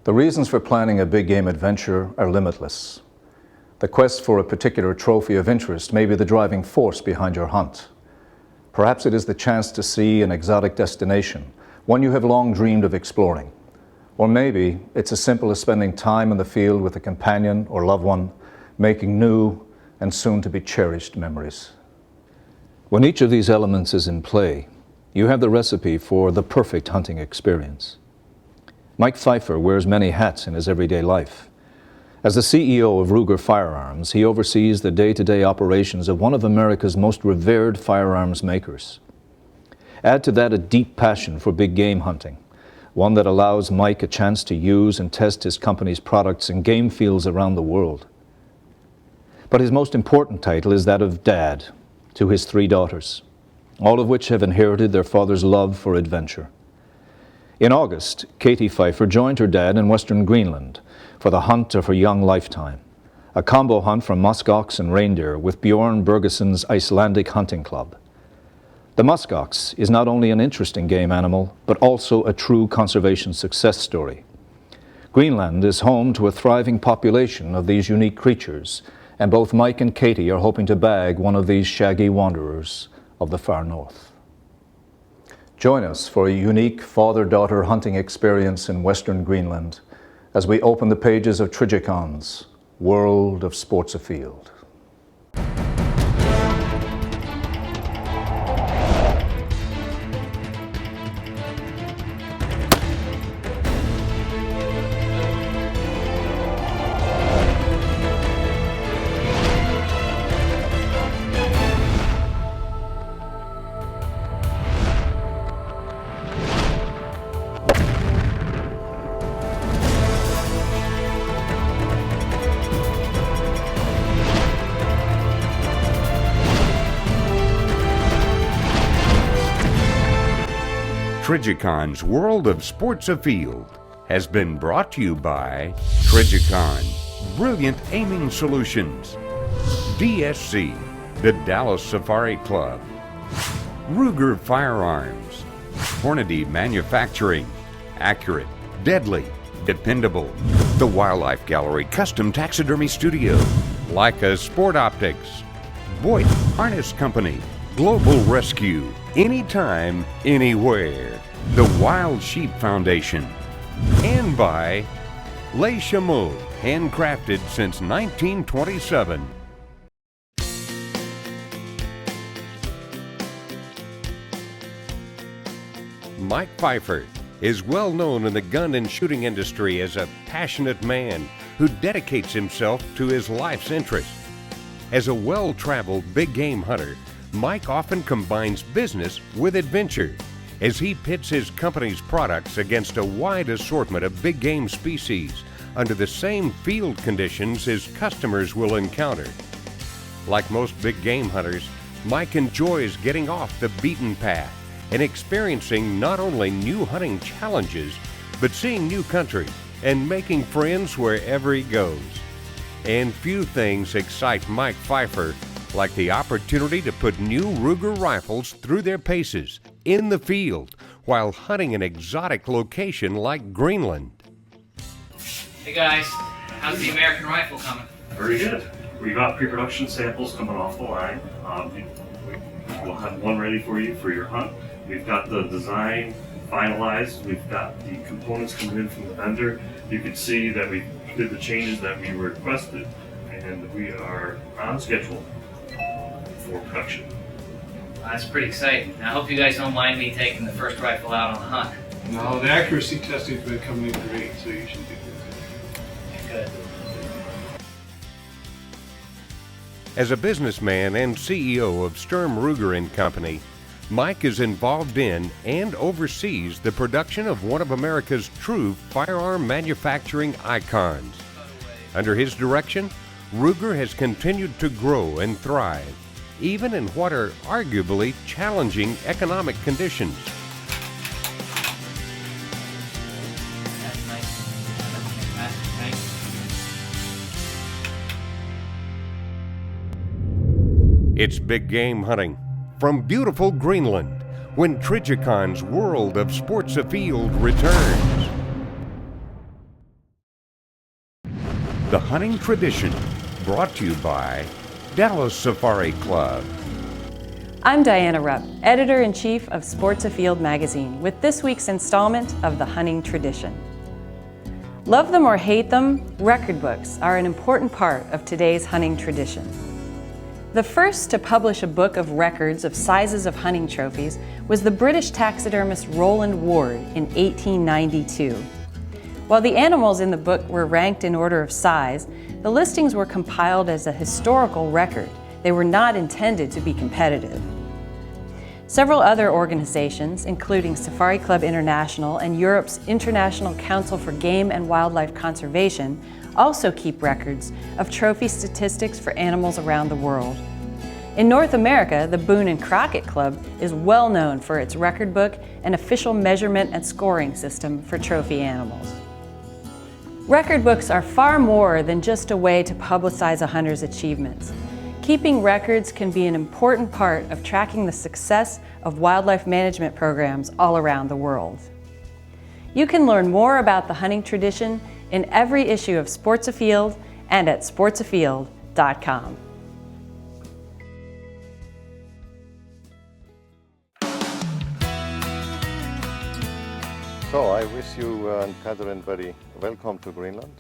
The reasons for planning a big game adventure are limitless. The quest for a particular trophy of interest may be the driving force behind your hunt. Perhaps it is the chance to see an exotic destination, one you have long dreamed of exploring. Or maybe it's as simple as spending time in the field with a companion or loved one, making new and soon to be cherished memories. When each of these elements is in play, you have the recipe for the perfect hunting experience. Mike Pfeiffer wears many hats in his everyday life. As the CEO of Ruger Firearms, he oversees the day-to-day operations of one of America's most revered firearms makers. Add to that a deep passion for big game hunting, one that allows Mike a chance to use and test his company's products in game fields around the world. But his most important title is that of Dad to his 3 daughters, all of which have inherited their father's love for adventure. In August, Katie Pfeiffer joined her dad in western Greenland for the hunt of her young lifetime, a combo hunt from muskox and reindeer with Bjorn Bergeson's Icelandic Hunting Club. The muskox is not only an interesting game animal, but also a true conservation success story. Greenland is home to a thriving population of these unique creatures, and both Mike and Katie are hoping to bag one of these shaggy wanderers of the far north. Join us for a unique father-daughter hunting experience in western Greenland as we open the pages of Trigicon's World of Sports Afield. Trigicon's World of Sports Afield has been brought to you by Trigicon, Brilliant Aiming Solutions, DSC, the Dallas Safari Club, Ruger Firearms, Hornady Manufacturing, Accurate, Deadly, Dependable, the Wildlife Gallery Custom Taxidermy Studio, Leica Sport Optics, Boyd Harness Company, Global Rescue, anytime, anywhere, the Wild Sheep Foundation, and by Les Chameaux, handcrafted since 1927. Mike Pfeiffer is well known in the gun and shooting industry as a passionate man who dedicates himself to his life's interest. As a well-traveled big game hunter, Mike often combines business with adventure as he pits his company's products against a wide assortment of big game species under the same field conditions his customers will encounter. Like most big game hunters, Mike enjoys getting off the beaten path and experiencing not only new hunting challenges, but seeing new country and making friends wherever he goes. And few things excite Mike Pfeiffer like the opportunity to put new Ruger rifles through their paces in the field while hunting an exotic location like Greenland. Hey guys, how's the American rifle coming? Very good. We've got pre-production samples coming off the line. We'll have one ready for you for your hunt. We've got the design finalized. We've got the components coming in from the vendor. You can see that we did the changes that we requested, and we are on schedule for production. That's pretty exciting. I hope you guys don't mind me taking the first rifle out on the hunt. No, the accuracy testing's been coming in great, so you should be Good. As a businessman and CEO of Sturm Ruger & Company, Mike is involved in and oversees the production of one of America's true firearm manufacturing icons. Under his direction, Ruger has continued to grow and thrive, even in what are arguably challenging economic conditions. That's nice. That's fantastic. Thank you. It's big game hunting from beautiful Greenland when Trigicon's World of Sports Afield returns. The Hunting Tradition, brought to you by Dallas Safari Club. I'm Diana Rupp, Editor-in-Chief of Sports Afield magazine, with this week's installment of The Hunting Tradition. Love them or hate them, record books are an important part of today's hunting tradition. The first to publish a book of records of sizes of hunting trophies was the British taxidermist Roland Ward in 1892. While the animals in the book were ranked in order of size, the listings were compiled as a historical record. They were not intended to be competitive. Several other organizations, including Safari Club International and Europe's International Council for Game and Wildlife Conservation, also keep records of trophy statistics for animals around the world. In North America, the Boone and Crockett Club is well known for its record book and official measurement and scoring system for trophy animals. Record books are far more than just a way to publicize a hunter's achievements. Keeping records can be an important part of tracking the success of wildlife management programs all around the world. You can learn more about the hunting tradition in every issue of Sports Afield and at sportsafield.com. So I wish you and Catherine very welcome to Greenland,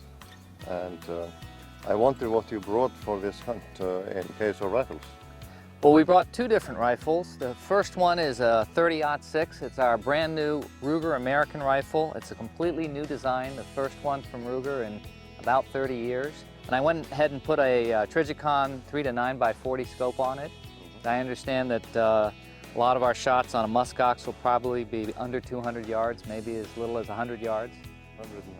and I wonder what you brought for this hunt in case of rifles. Well, we brought two different rifles. The first one is a 30-06. It's our brand new Ruger American rifle. It's a completely new design, the first one from Ruger in about 30 years. And I went ahead and put a Trijicon 3 to 9x40 scope on it. I understand that a lot of our shots on a muskox will probably be under 200 yards, maybe as little as 100 yards. 100 and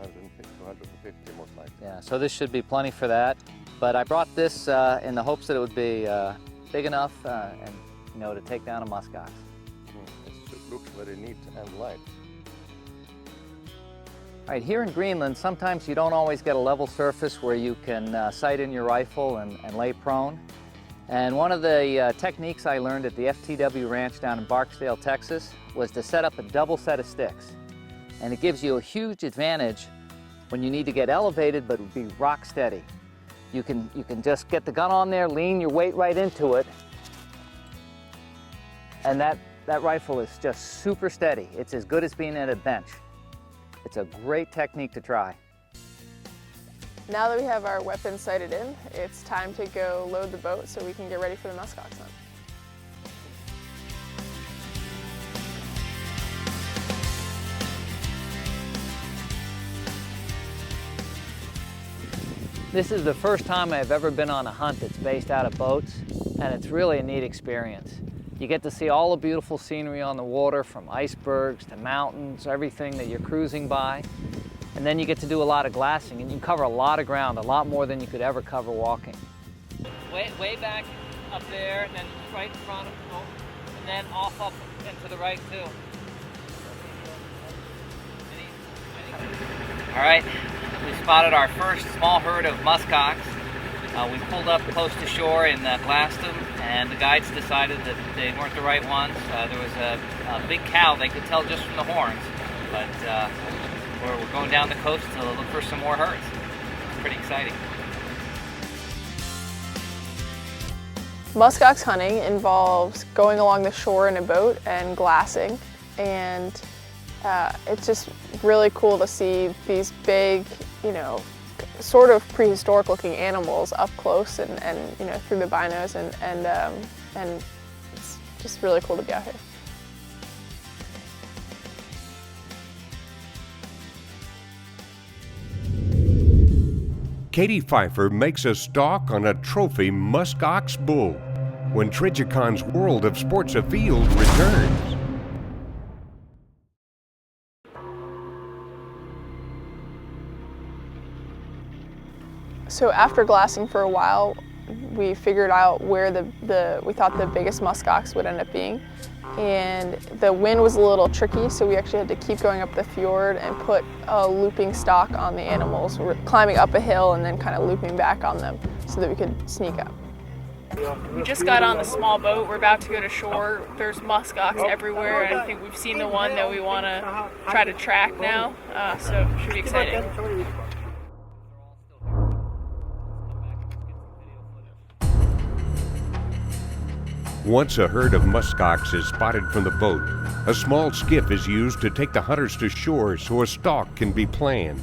150 most likely. Yeah, so this should be plenty for that. But I brought this in the hopes that it would be big enough and to take down a muskox. It looks very neat and light. All right, here in Greenland, sometimes you don't always get a level surface where you can sight in your rifle and lay prone. And one of the techniques I learned at the FTW ranch down in Barksdale, Texas, was to set up a double set of sticks. And it gives you a huge advantage when you need to get elevated but be rock steady. You can just get the gun on there, lean your weight right into it, and that rifle is just super steady. It's as good as being at a bench. It's a great technique to try. Now that we have our weapons sighted in, it's time to go load the boat so we can get ready for the muskox hunt. This is the first time I've ever been on a hunt that's based out of boats, and it's really a neat experience. You get to see all the beautiful scenery on the water, from icebergs to mountains, everything that you're cruising by. And then you get to do a lot of glassing, and you can cover a lot of ground, a lot more than you could ever cover walking. Way back up there, and then right in front of the boat, and then off up and to the right too. All right, we spotted our first small herd of muskox. We pulled up close to shore and glassed them, and the guides decided that they weren't the right ones. There was a big cow, they could tell just from the horns, but we're going down the coast to look for some more herds. It's pretty exciting. Muskox hunting involves going along the shore in a boat and glassing, and it's just really cool to see these big, sort of prehistoric looking animals up close and through the binos, and it's just really cool to be out here. Katie Pfeiffer makes a stalk on a trophy muskox bull when Trijicon's World of Sports Afield returns. So after glassing for a while, we figured out where we thought the biggest muskox would end up being. And the wind was a little tricky, so we actually had to keep going up the fjord and put a looping stock on the animals. We're climbing up a hill and then kind of looping back on them so that we could sneak up. We just got on the small boat. We're about to go to shore. There's muskox everywhere, and I think we've seen the one that we want to try to track now, so it should be exciting. Once a herd of muskox is spotted from the boat, a small skiff is used to take the hunters to shore so a stalk can be planned.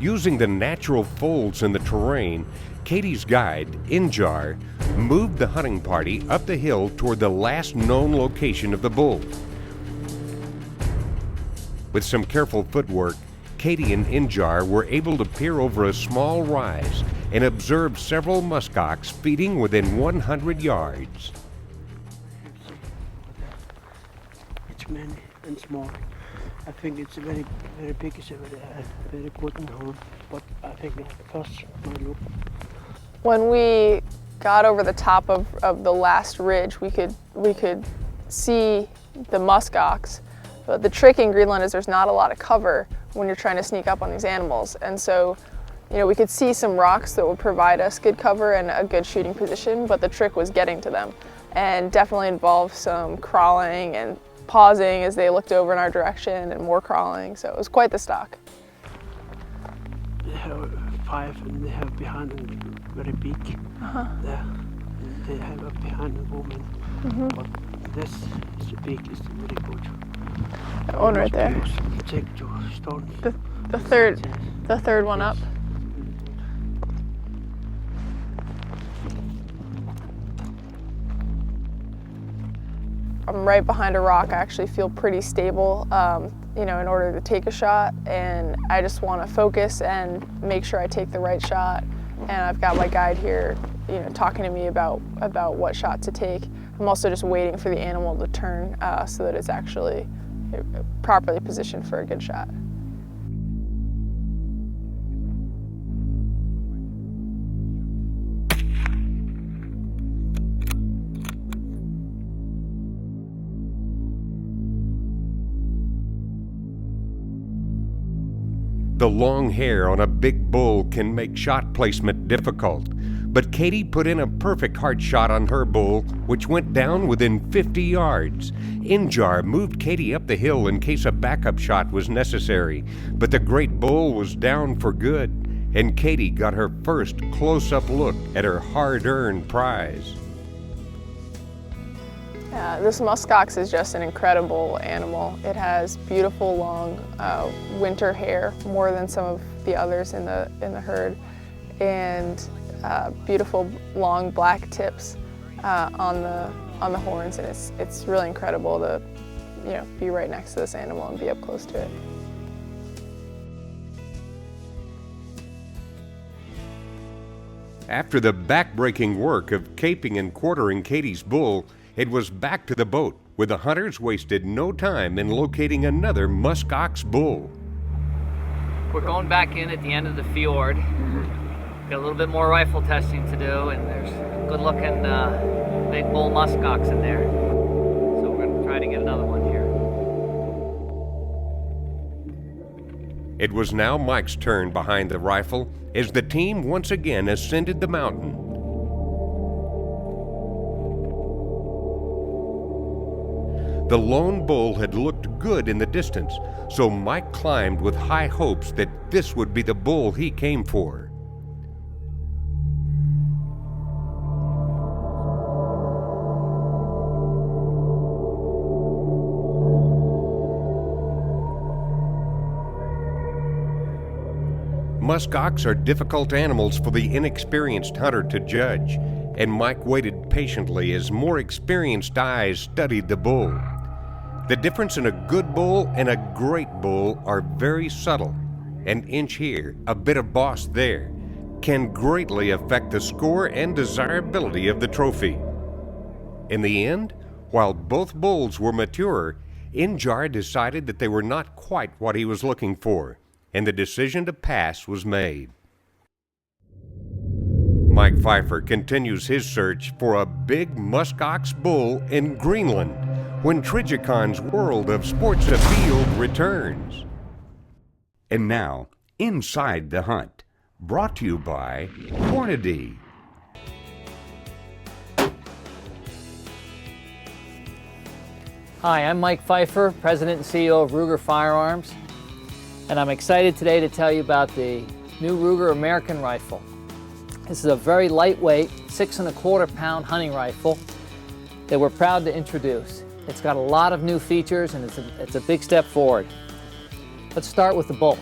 Using the natural folds in the terrain, Katie's guide, Injar, moved the hunting party up the hill toward the last known location of the bull. With some careful footwork, Katie and Injar were able to peer over a small rise and observe several muskox feeding within 100 yards. It's many and small. I think it's very, very big. It's a very good home, but I think it's first my look. When we got over the top of the last ridge, we could see the muskox. But the trick in Greenland is there's not a lot of cover when you're trying to sneak up on these animals. And so, you know, we could see some rocks that would provide us good cover and a good shooting position, but the trick was getting to them. And definitely involved some crawling and pausing as they looked over in our direction and more crawling. So it was quite the stalk. They have 5 and they have behind them very big. There. They have up behind the woman. But this is the biggest, very good. That one right there. Take 2 stones. The third one up. I'm right behind a rock. I actually feel pretty stable, you know, in order to take a shot, and I just want to focus and make sure I take the right shot. And I've got my guide here, you know, talking to me about what shot to take. I'm also just waiting for the animal to turn so that it's actually properly positioned for a good shot. The long hair on a big bull can make shot placement difficult, but Katie put in a perfect hard shot on her bull, which went down within 50 yards. Injar moved Katie up the hill in case a backup shot was necessary, but the great bull was down for good, and Katie got her first close-up look at her hard-earned prize. This muskox is just an incredible animal. It has beautiful long winter hair, more than some of the others in the herd, and beautiful long black tips on the horns, and it's really incredible to, you know, be right next to this animal and be up close to it. After the back-breaking work of caping and quartering Katie's bull, it was back to the boat, where the hunters wasted no time in locating another muskox bull. We're going back in at the end of the fjord. Got a little bit more rifle testing to do, and there's good-looking big bull muskox in there. So we're going to try to get another one here. It was now Mike's turn behind the rifle as the team once again ascended the mountain. The lone bull had looked good in the distance, so Mike climbed with high hopes that this would be the bull he came for. Muskox are difficult animals for the inexperienced hunter to judge, and Mike waited patiently as more experienced eyes studied the bull. The difference in a good bull and a great bull are very subtle. An inch here, a bit of boss there, can greatly affect the score and desirability of the trophy. In the end, while both bulls were mature, Injar decided that they were not quite what he was looking for, and the decision to pass was made. Mike Pfeiffer continues his search for a big muskox bull in Greenland when Trigicon's World of Sports Afield returns. And now, Inside the Hunt, brought to you by Hornady. Hi, I'm Mike Pfeiffer, President and CEO of Ruger Firearms, and I'm excited today to tell you about the new Ruger American Rifle. This is a very lightweight, 6¼ pound hunting rifle that we're proud to introduce. It's got a lot of new features and it's a big step forward. Let's start with the bolt.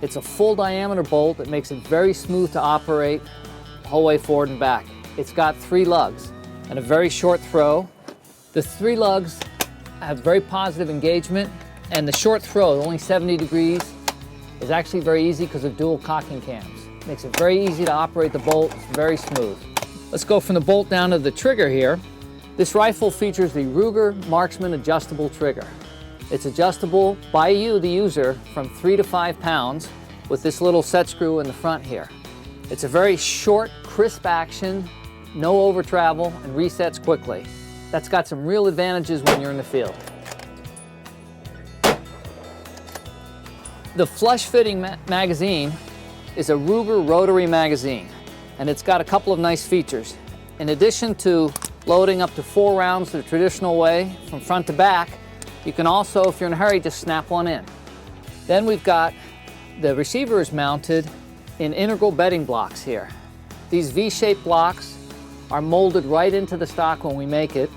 It's a full diameter bolt that makes it very smooth to operate the whole way forward and back. It's got 3 lugs and a very short throw. The 3 lugs have very positive engagement, and the short throw, only 70 degrees, is actually very easy because of dual cocking cams. Makes it very easy to operate the bolt, it's very smooth. Let's go from the bolt down to the trigger here. This rifle features the Ruger Marksman adjustable trigger. It's adjustable by you, the user, from 3 to 5 pounds with this little set screw in the front here. It's a very short, crisp action, no over travel, and resets quickly. That's got some real advantages when you're in the field. The flush-fitting magazine is a Ruger rotary magazine, and it's got a couple of nice features. In addition to loading up to 4 rounds the traditional way from front to back, you can also, if you're in a hurry, just snap one in. Then we've got the receiver is mounted in integral bedding blocks here. These V-shaped blocks are molded right into the stock when we make it.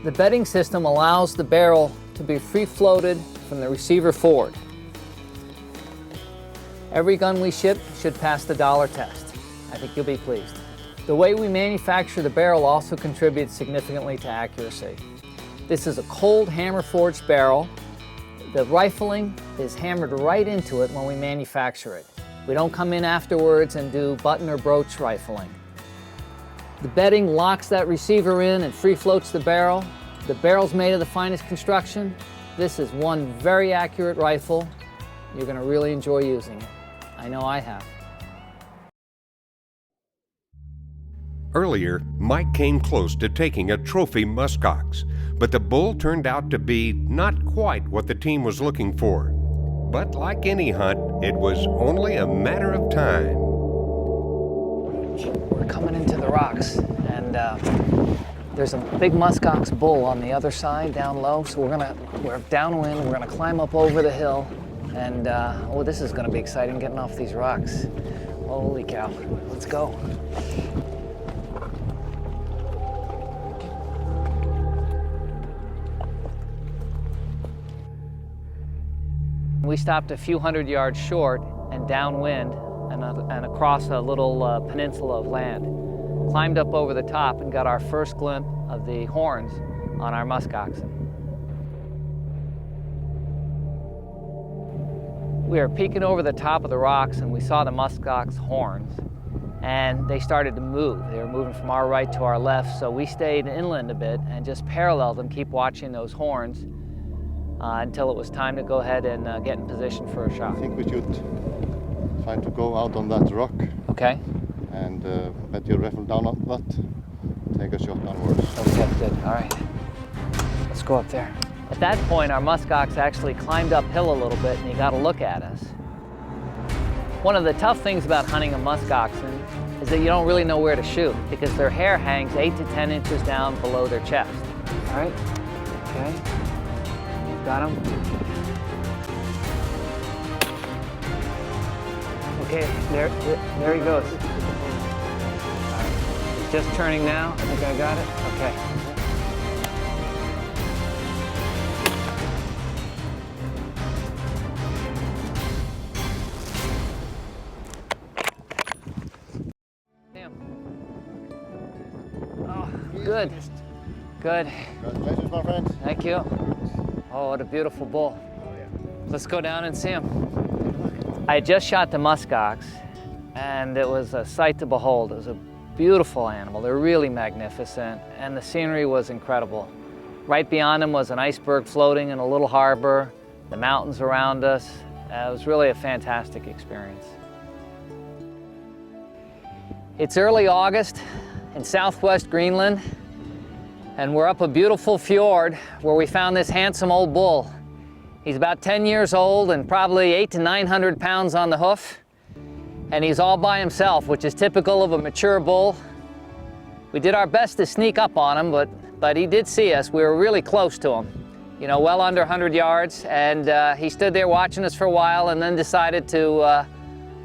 The bedding system allows the barrel to be free-floated from the receiver forward. Every gun we ship should pass the dollar test. I think you'll be pleased. The way we manufacture the barrel also contributes significantly to accuracy. This is a cold hammer-forged barrel. The rifling is hammered right into it when we manufacture it. We don't come in afterwards and do button or broach rifling. The bedding locks that receiver in and free floats the barrel. The barrel's made of the finest construction. This is one very accurate rifle. You're going to really enjoy using it. I know I have. Earlier, Mike came close to taking a trophy muskox, but the bull turned out to be not quite what the team was looking for. But like any hunt, it was only a matter of time. We're coming into the rocks, and there's a big muskox bull on the other side, down low, so we're downwind, we're gonna climb up over the hill, and oh, this is gonna be exciting getting off these rocks. Holy cow, let's go. We stopped a few hundred yards short and downwind and across a little peninsula of land. Climbed up over the top and got our first glimpse of the horns on our muskoxen. We were peeking over the top of the rocks and we saw the muskox horns, and they started to move. They were moving from our right to our left, so we stayed inland a bit and just paralleled them, keep watching those horns until it was time to go ahead and get in position for a shot. I think we should try to go out on that rock. Okay. And put your rifle down on that. Take a shot downwards. Okay, good. All right. Let's go up there. At that point, our muskox actually climbed uphill a little bit and he got a look at us. One of the tough things about hunting a muskoxen is that you don't really know where to shoot because their hair hangs 8 to 10 inches down below their chest. All right. Okay. Got him. Okay, there he goes. He's just turning now. I think I got it. Okay. Damn. Oh, good. Good. Congratulations, my friend. Thank you. Oh, what a beautiful bull. Oh, yeah. Let's go down and see him. I had just shot the muskox, and it was a sight to behold. It was a beautiful animal. They're really magnificent, and the scenery was incredible. Right beyond him was an iceberg floating in a little harbor, the mountains around us. It was really a fantastic experience. It's early August in southwest Greenland, and we're up a beautiful fjord where we found this handsome old bull. He's about 10 years old and probably 800 to 900 pounds on the hoof. And he's all by himself, which is typical of a mature bull. We did our best to sneak up on him, but he did see us. We were really close to him, you know, well under 100 yards. And he stood there watching us for a while and then decided to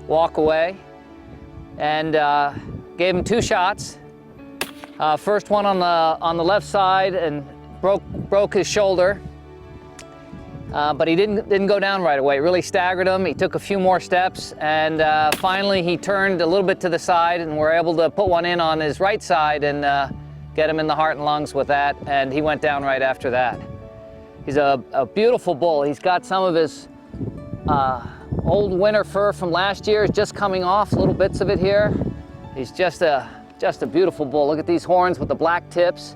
walk away. and gave him 2 shots. First one on the left side and broke his shoulder. But he didn't go down right away. It really staggered him. He took a few more steps, and finally he turned a little bit to the side, and we're able to put one in on his right side and get him in the heart and lungs with that, and he went down right after that. He's a beautiful bull. He's got some of his old winter fur from last year just coming off, little bits of it here. He's just a beautiful bull. Look at these horns with the black tips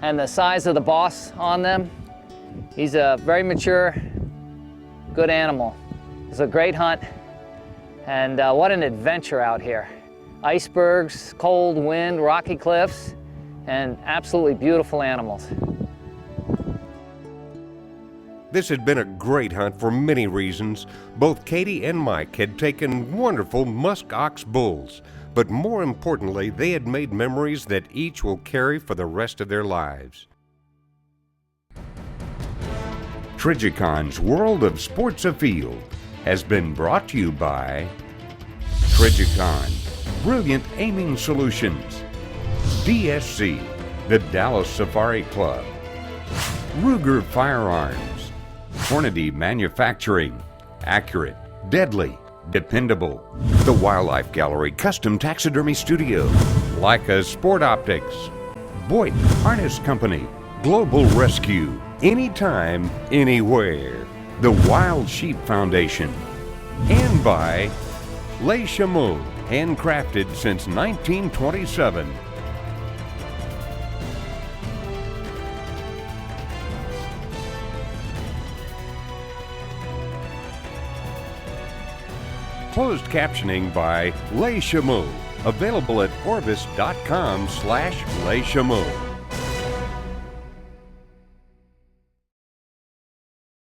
and the size of the boss on them. He's a very mature, good animal. It's a great hunt, and what an adventure out here. Icebergs, cold wind, rocky cliffs, and absolutely beautiful animals. This had been a great hunt for many reasons. Both Katie and Mike had taken wonderful muskox bulls, but more importantly, they had made memories that each will carry for the rest of their lives. Trigicon's World of Sports Afield has been brought to you by Trigicon, Brilliant Aiming Solutions, DSC, the Dallas Safari Club, Ruger Firearms, Hornady Manufacturing, Accurate, Deadly, Dependable, the Wildlife Gallery Custom Taxidermy Studio, Leica Sport Optics, Boyd Harness Company, Global Rescue, anytime, anywhere, the Wild Sheep Foundation, and by Les Chameaux, handcrafted since 1927. Closed captioning by Les Chameaux, available at orbis.com/Les Chameaux.